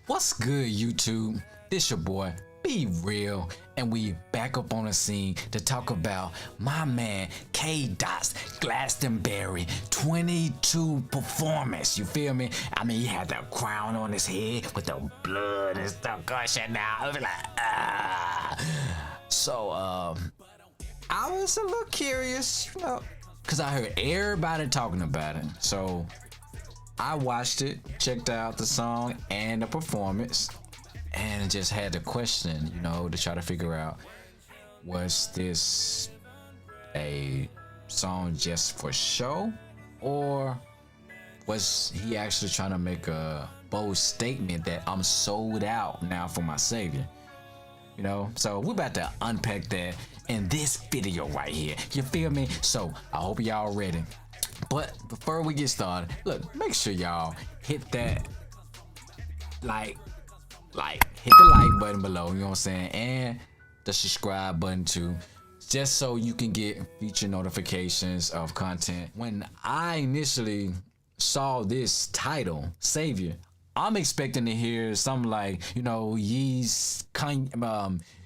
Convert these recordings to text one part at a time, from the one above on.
What's good, YouTube? This your boy, Be Real, and we back up on the scene to talk about my man K. Dot's Glastonbury 22 performance. You feel me? I mean, he had the crown on his head with the blood and stuff gushing out. I was like, ah. So, I was a little curious, because I heard everybody talking about it. So, I watched it, checked out the song and the performance, and just had the question, to try to figure out, was this a song just for show, or was he actually trying to make a bold statement that I'm sold out now for my savior? So we're about to unpack that in this video right here. You feel me? So I hope y'all ready. But before we get started, look, make sure y'all hit that hit the like button below, you know what I'm saying? And the subscribe button too, just so you can get future notifications of content. When I initially saw this title, Savior, I'm expecting to hear something like,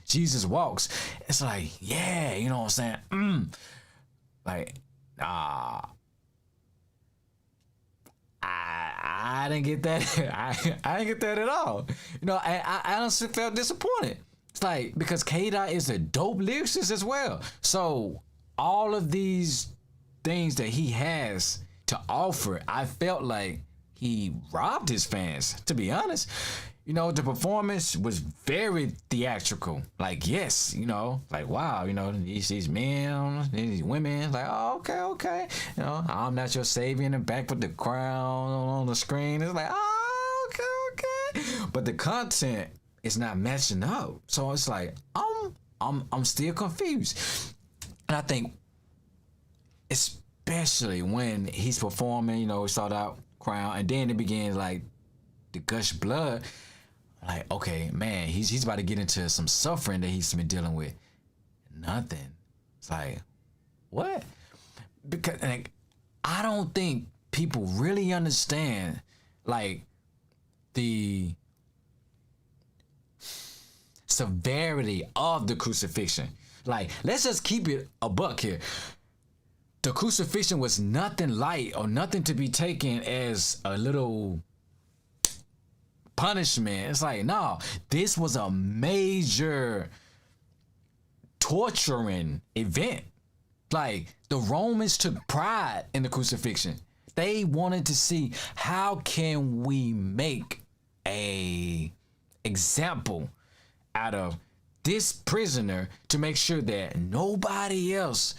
Jesus walks. It's like, yeah, you know what I'm saying? I didn't get that. I didn't get that at all. I honestly felt disappointed. It's like, because K-Dot is a dope lyricist as well. So all of these things that he has to offer, I felt like he robbed his fans, to be honest. The performance was very theatrical. Like, yes, wow, these men, these women, like, oh, okay. I'm not your savior in the back with the crown on the screen. It's like, oh, okay. But the content is not matching up. So it's like, I'm still confused. And I think, especially when he's performing, he start out crown, and then it begins like the gush blood. Like, okay, man, he's about to get into some suffering that he's been dealing with. Nothing. It's like, what? Because I don't think people really understand the severity of the crucifixion. Like, let's just keep it a buck here. The crucifixion was nothing light or nothing to be taken as a little punishment. It's like, no, this was a major torturing event. Like, the Romans took pride in the crucifixion. They wanted to see, how can we make a example out of this prisoner to make sure that nobody else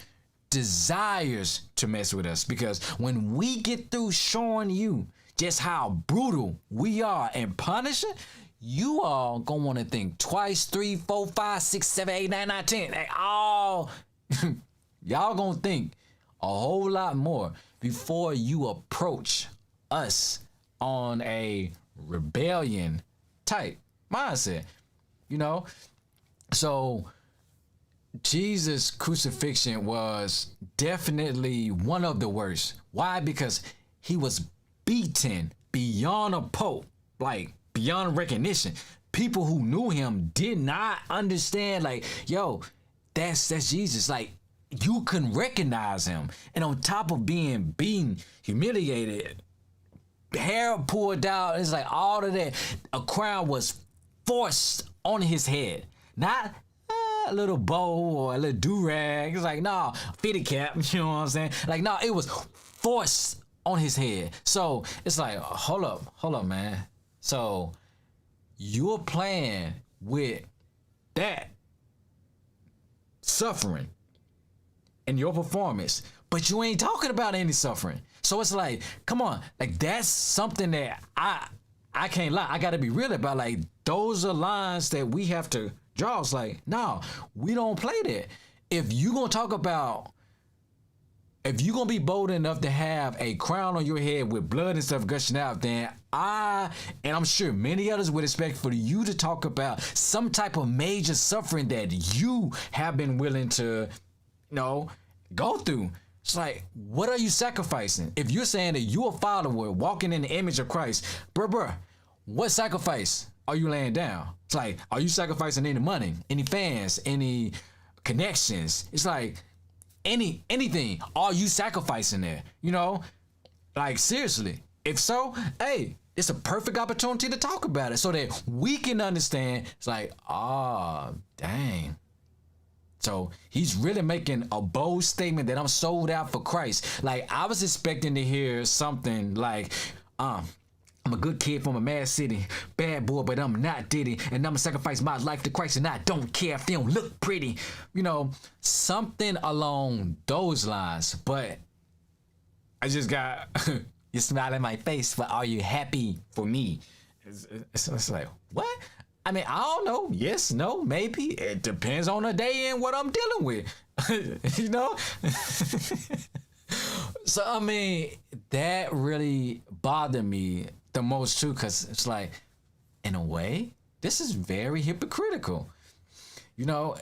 desires to mess with us? Because when we get through showing you just how brutal we are and punishing, you all gonna want to think twice, 3, 4, 5, 6, 7, 8, 9, 9, 10. Y'all gonna think a whole lot more before you approach us on a rebellion type mindset. So Jesus' crucifixion was definitely one of the worst. Why? Because he was beaten beyond a pope, like beyond recognition. People who knew him did not understand, like, yo, that's Jesus. Like, you can recognize him. And on top of being beaten, humiliated, hair pulled out, it's like all of that, a crown was forced on his head. Not a little bow or a little do-rag. It's like, nah, fitted cap, you know what I'm saying? Like, nah, it was forced on his head. So it's like, hold up, man. So you're playing with that suffering in your performance, but you ain't talking about any suffering. So it's like, come on, like, that's something that I can't lie. I gotta be real about. Like, those are lines that we have to draw. It's like, no, we don't play that. If you gonna be bold enough to have a crown on your head with blood and stuff gushing out, then I'm sure many others would expect for you to talk about some type of major suffering that you have been willing to, go through. It's like, what are you sacrificing? If you're saying that you're a follower walking in the image of Christ, bruh, what sacrifice are you laying down? It's like, are you sacrificing any money, any fans, any connections? It's like anything. Are you sacrificing there? You know, like seriously. If so, hey, it's a perfect opportunity to talk about it so that we can understand. It's like, dang. So he's really making a bold statement that I'm sold out for Christ. Like I was expecting to hear something like, I'm a good kid from a mad city, bad boy, but I'm not Diddy, and I'ma sacrifice my life to Christ, and I don't care if they don't look pretty, you know, something along those lines. But I just got you smile in my face, but are you happy for me? It's like, what? I mean, I don't know. Yes, no, maybe. It depends on the day and what I'm dealing with, you know. So I mean, that really bothered me the most too, because it's like, in a way, this is very hypocritical, you know.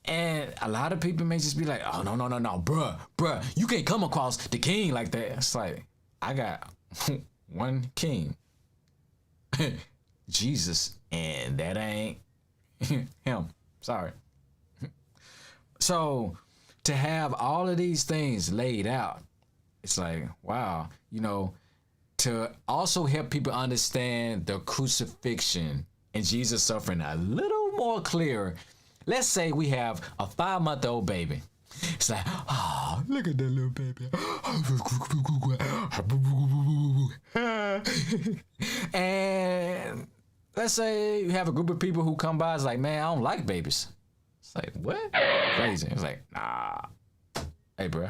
And a lot of people may just be like, oh, no, bruh, you can't come across the king like that. It's like, I got one king, Jesus, and that ain't him. Sorry. So to have all of these things laid out, it's like, wow, you know, to also help people understand the crucifixion and Jesus suffering a little more clear. Let's say we have a 5-month-old baby. It's like, oh, look at that little baby. And let's say you have a group of people who come by, it's like, man, I don't like babies. It's like, what? Crazy. It's like, nah. Hey, bro.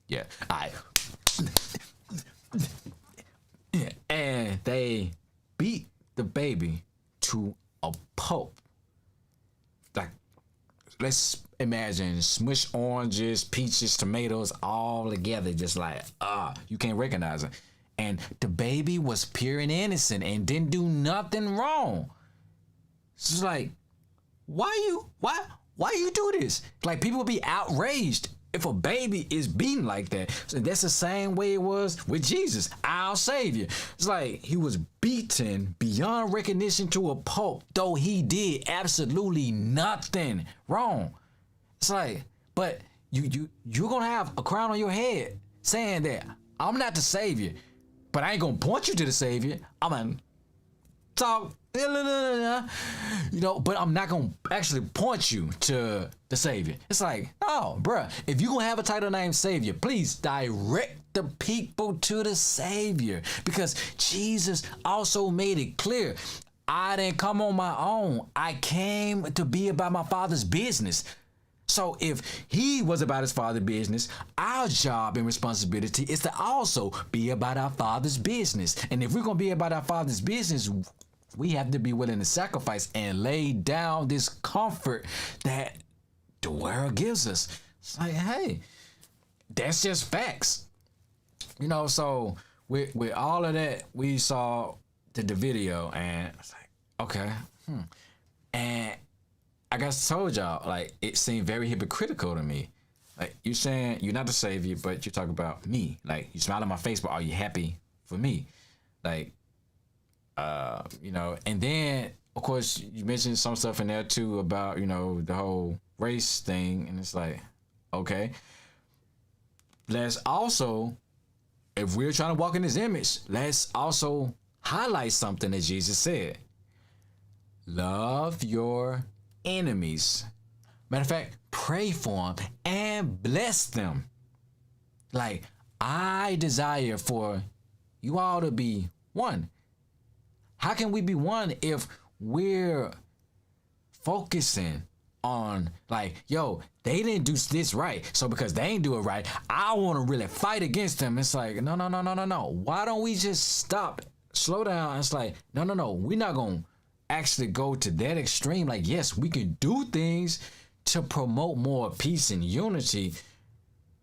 Yeah. All right. Yeah. And they beat the baby to a pulp. Like, let's imagine smushed oranges, peaches, tomatoes, all together, just like, you can't recognize it. And the baby was pure and innocent and didn't do nothing wrong. It's just like, why you do this? Like, people would be outraged if a baby is beaten like that. So that's the same way it was with Jesus, our Savior. It's like he was beaten beyond recognition to a pulp, though he did absolutely nothing wrong. It's like, but you're gonna have a crown on your head saying that I'm not the Savior, but I ain't gonna point you to the Savior. I'm gonna talk, you know, but I'm not gonna actually point you to the Savior. It's like, no, bruh, if you're gonna have a title named Savior, please direct the people to the Savior, because Jesus also made it clear, I didn't come on my own. I came to be about my Father's business. So if he was about his Father's business, our job and responsibility is to also be about our Father's business. And if we're going to be about our Father's business, we have to be willing to sacrifice and lay down this comfort that the world gives us. It's like, hey, that's just facts. You know, so with all of that, we saw the video and it's like, okay. And I guess told y'all, like, it seemed very hypocritical to me. Like, you're saying you're not the Savior, but you talk about me. Like, you smile in my face, but are you happy for me? Like, you know, and then, of course, you mentioned some stuff in there, too, about, you know, the whole race thing. And it's like, okay. Let's also, if we're trying to walk in his image, let's also highlight something that Jesus said. Love your enemies. Matter of fact, pray for them and bless them. Like, I desire for you all to be one. How can we be one if we're focusing on, like, yo, they didn't do this right, so because they ain't do it right, I want to really fight against them? It's like, no. Why don't we just stop, slow down? It's like, no. We're not going to actually go to that extreme. Like, yes, we can do things to promote more peace and unity,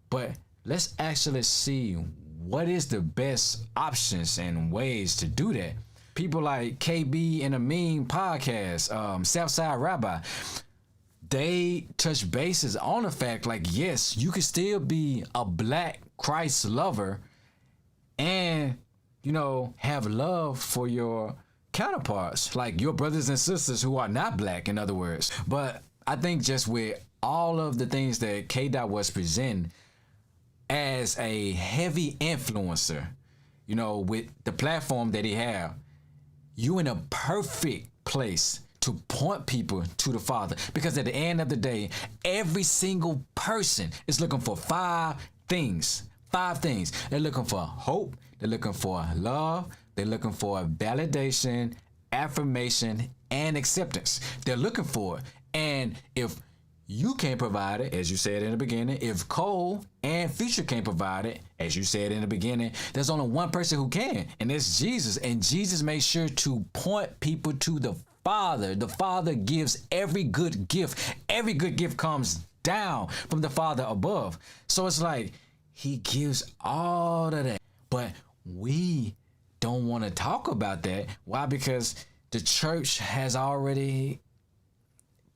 but let's actually see what is the best options and ways to do that. People like KB and a Meme podcast, Southside Rabbi, they touch bases on the fact, like, yes, you can still be a black Christ lover have love for your counterparts, like your brothers and sisters who are not black, in other words. But I think just with all of the things that K Dot was presenting as a heavy influencer, with the platform that he have, you in a perfect place to point people to the Father. Because at the end of the day, every single person is looking for five things. Five things. They're looking for hope. They're looking for love. They're looking for validation, affirmation, and acceptance. They're looking for it. And if you can't provide it, as you said in the beginning, if Cole and Future can't provide it, as you said in the beginning, there's only one person who can, and it's Jesus. And Jesus made sure to point people to the Father. The Father gives every good gift. Every good gift comes down from the Father above. So it's like he gives all of that. But we don't want to talk about that. Why? Because the church has already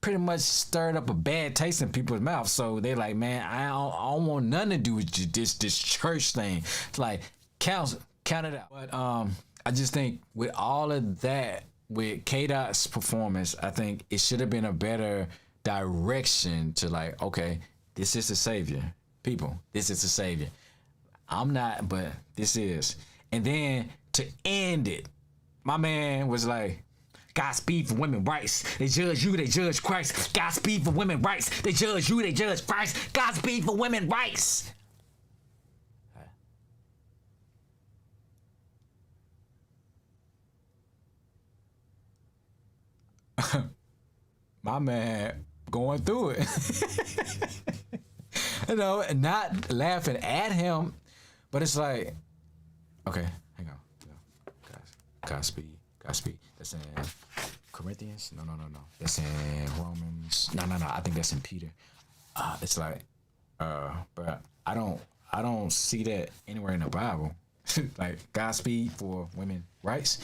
pretty much stirred up a bad taste in people's mouths. So they're like, man, I don't want nothing to do with this church thing. It's like, count it out. But I just think with all of that, with K-Dot's performance, I think it should have been a better direction to like, okay, this is the Savior. People, this is the Savior. I'm not, but this is. And then to end it, my man was like, Godspeed for women's rights. They judge you, they judge Christ. Godspeed for women's rights. They judge you, they judge Christ. Godspeed for women's rights. My man going through it. And not laughing at him, but it's like, okay, hang on. Godspeed. That's in Corinthians? No. That's in Romans. No. I think that's in Peter. It's like, but I don't see that anywhere in the Bible. Like Godspeed for women rights.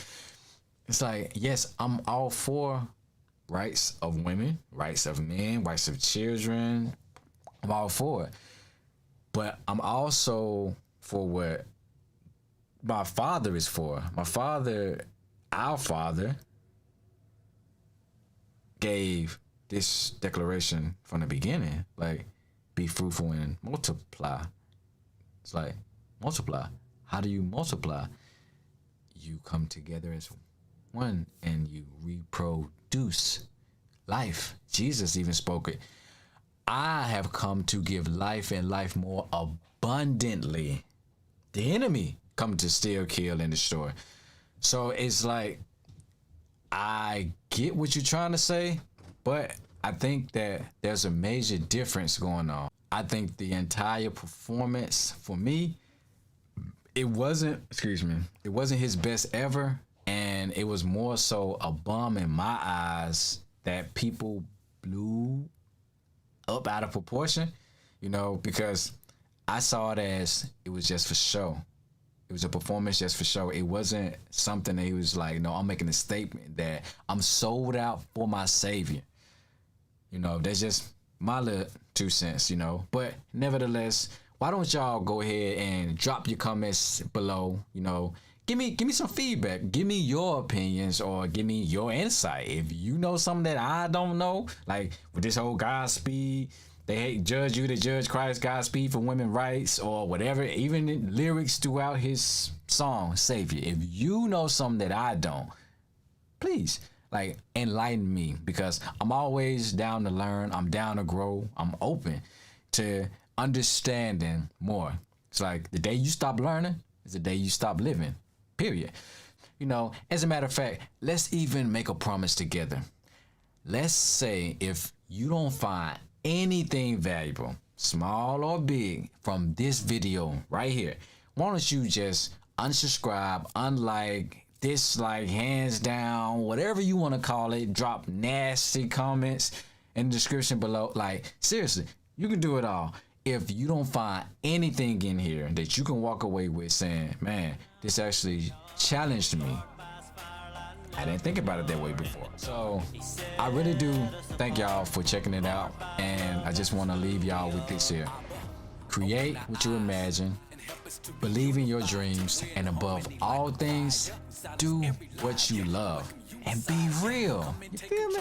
It's like, yes, I'm all for rights of women, rights of men, rights of children. I'm all for it. But I'm also for what my Father is for. My Father, our Father, gave this declaration from the beginning, like, be fruitful and multiply. It's like, multiply. How do you multiply? You come together as one and you reproduce life. Jesus even spoke it. I have come to give life and life more abundantly. The enemy come to steal, kill, and destroy. So it's like, I get what you're trying to say, but I think that there's a major difference going on. I think the entire performance for me, it wasn't his best ever. And it was more so a bum in my eyes that people blew up out of proportion, because I saw it as it was just for show. It was a performance just for show. It wasn't something that he was like, no, I'm making a statement that I'm sold out for my Savior. That's just my little 2 cents, But nevertheless, why don't y'all go ahead and drop your comments below, Give me some feedback. Give me your opinions or give me your insight. If you know something that I don't know, like with this whole Godspeed, they hate judge you, they judge Christ, Godspeed for women's rights or whatever, even in lyrics throughout his song, Savior. If you know something that I don't, please, like, enlighten me, because I'm always down to learn. I'm down to grow. I'm open to understanding more. It's like the day you stop learning is the day you stop living. Period. As a matter of fact, let's even make a promise together. Let's say if you don't find anything valuable, small or big, from this video right here, why don't you just unsubscribe, unlike, dislike, hands down, whatever you want to call it, drop nasty comments in the description below. Like, seriously, you can do it all. If you don't find anything in here that you can walk away with saying, man, this actually challenged me, I didn't think about it that way before. So I really do thank y'all for checking it out. And I just want to leave y'all with this here. Create what you imagine. Believe in your dreams, and above all things, do what you love and be real. You feel me?